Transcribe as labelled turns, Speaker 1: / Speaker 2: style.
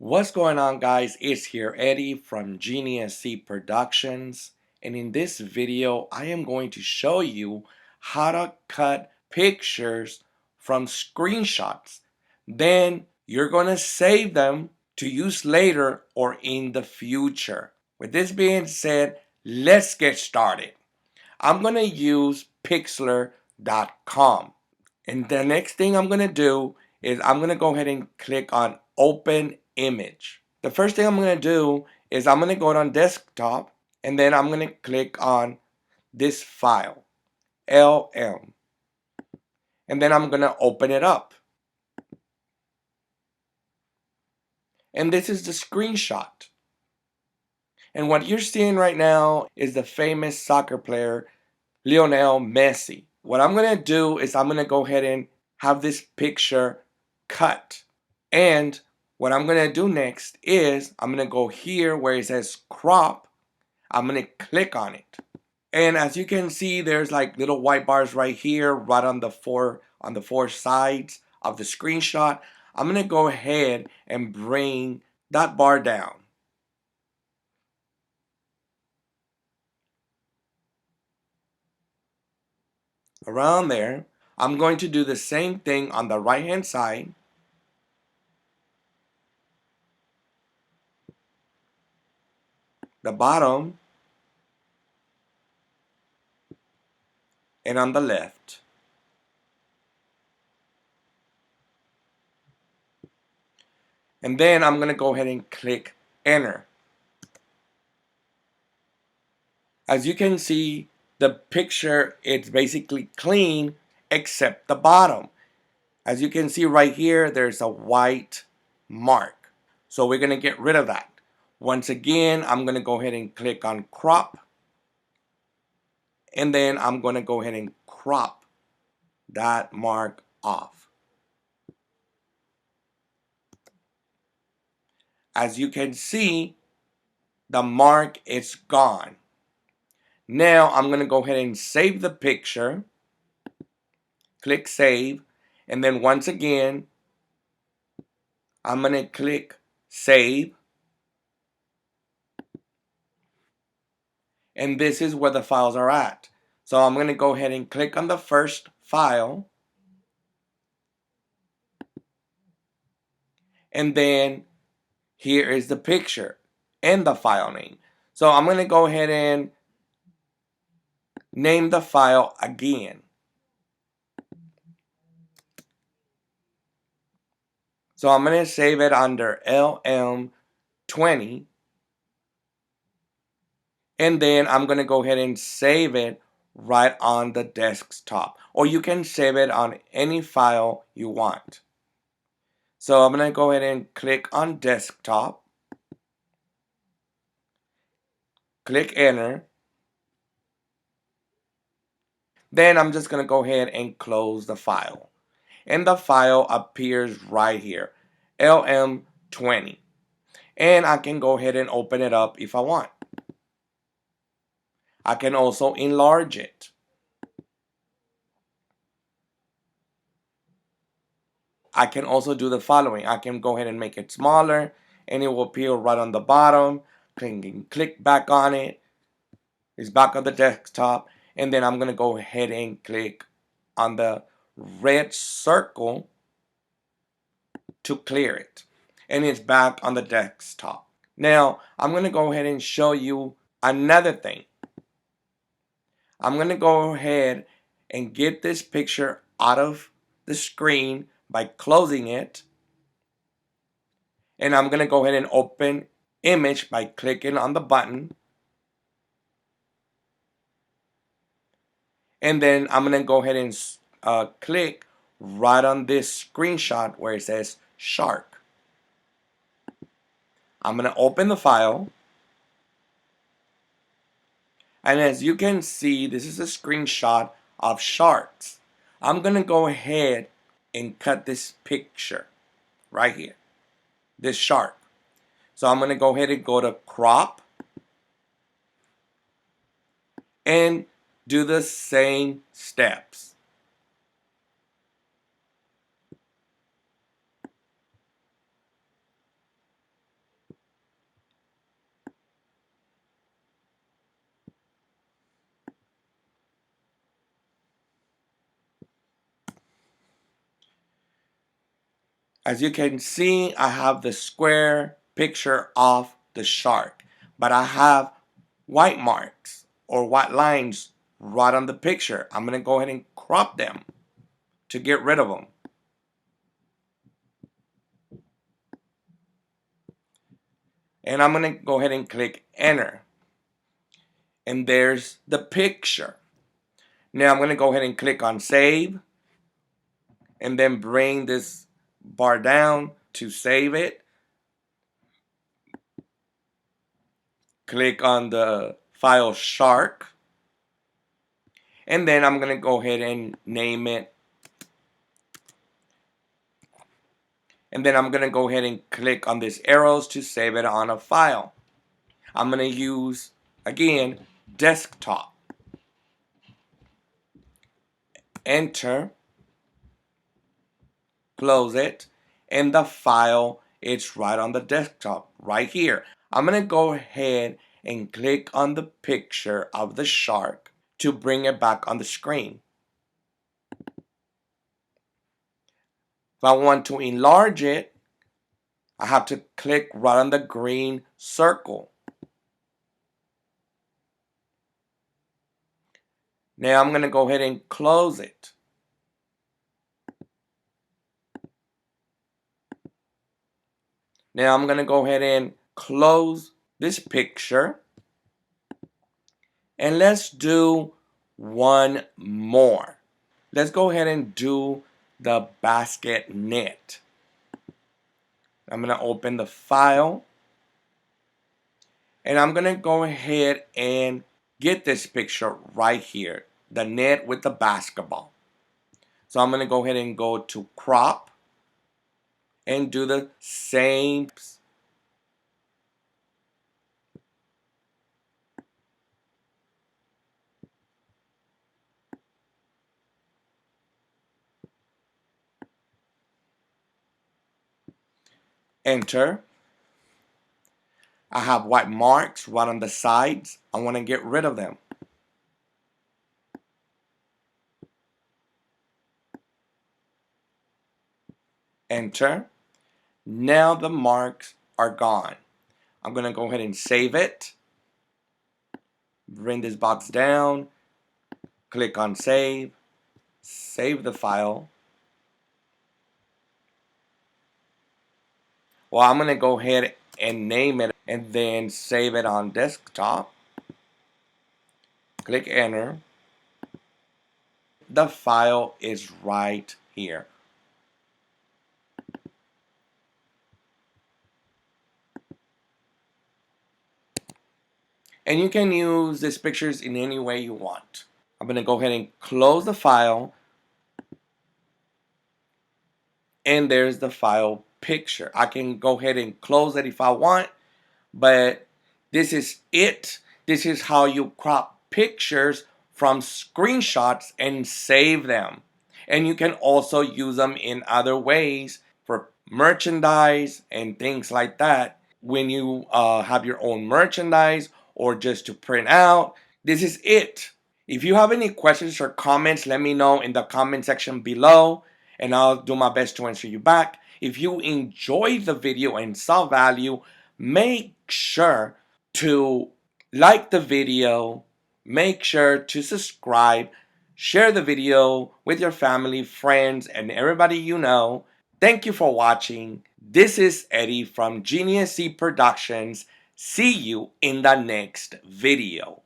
Speaker 1: What's going on, guys? It's here Eddie from Genius C Productions, and in this video I am going to show you how to cut pictures from screenshots. Then you're going to save them to use later or in the future. With this being said, let's get started. I'm going to use Pixlr.com. And the next thing I'm going to do is I'm going to go ahead and click on Open Image. The first thing I'm going to do is I'm going to go on Desktop, and then I'm going to click on this file, LM. And then I'm going to open it up. And this is the screenshot. And what you're seeing right now is the famous soccer player, Lionel Messi. What I'm going to do is I'm going to go ahead and have this picture cut. And what I'm going to do next is I'm going to go here where it says crop. I'm going to click on it. And as you can see, there's like little white bars right here, right on the four sides of the screenshot. I'm going to go ahead and bring that bar down. Around there. I'm going to do the same thing on the right hand side. The bottom. And on the left. And then I'm going to go ahead and click enter. As you can see, the picture, it's basically clean except the bottom. As you can see right here, there's a white mark. So we're going to get rid of that. Once again, I'm going to go ahead and click on crop. And then I'm going to go ahead and crop that mark off. As you can see, the mark is gone. Now I'm going to go ahead and save the picture. Click save. And then once again, I'm going to click save. And this is where the files are at. So I'm going to go ahead and click on the first file. And then here is the picture and the file name. So I'm going to go ahead and name the file again. So I'm going to save it under LM20. And then I'm going to go ahead and save it right on the desktop. Or you can save it on any file you want. So I'm going to go ahead and click on desktop. Click enter. Then I'm just going to go ahead and close the file. And the file appears right here, LM20. And I can go ahead and open it up if I want. I can also enlarge it. I can also do the following. I can go ahead and make it smaller and it will appear right on the bottom. Click back on it. It's back on the desktop. And then I'm going to go ahead and click on the red circle to clear it. And it's back on the desktop. Now, I'm going to go ahead and show you another thing. I'm going to go ahead and get this picture out of the screen by closing it. And I'm going to go ahead and open image by clicking on the button. And then I'm going to go ahead and click right on this screenshot where it says shark. I'm going to open the file. And as you can see, this is a screenshot of sharks. I'm going to go ahead and cut this picture right here, this shark. So I'm going to go ahead and go to crop and do the same steps. As you can see, I have the square picture of the shark, but I have white marks or white lines right on the picture. I'm going to go ahead and crop them to get rid of them. And I'm going to go ahead and click enter. And there's the picture. Now I'm going to go ahead and click on save and then bring this bar down to save it. Click on the file shark. And then I'm going to go ahead and name it. And then I'm going to go ahead and click on these arrows to save it on a file. I'm going to use, again, desktop. Enter. Close it. And the file is right on the desktop, right here. I'm going to go ahead and click on the picture of the shark to bring it back on the screen. If I want to enlarge it, I have to click right on the green circle. Now I'm going to go ahead and close it. Now I'm going to go ahead and close this picture. And let's do one more. Let's go ahead and do the basket net. I'm going to open the file. And I'm going to go ahead and get this picture right here. The net with the basketball. So I'm going to go ahead and go to crop. And do the same. Enter. I have white marks right on the sides. I want to get rid of them. Enter. Now the marks are gone. I'm going to go ahead and save it. Bring this box down. Click on save. Save the file. Well, I'm going to go ahead and name it and then save it on desktop. Click enter. The file is right here. And you can use these pictures in any way you want. I'm going to go ahead and close the file. And there's the file picture. I can go ahead and close it if I want. But this is it. This is how you crop pictures from screenshots and save them. And you can also use them in other ways for merchandise and things like that. When you have your own merchandise or just to print out, this is it. If you have any questions or comments, let me know in the comment section below and I'll do my best to answer you back. If you enjoyed the video and saw value, make sure to like the video, make sure to subscribe, share the video with your family, friends, and everybody you know. Thank you for watching. This is Eddie from Genius Seed Productions. See you in the next video.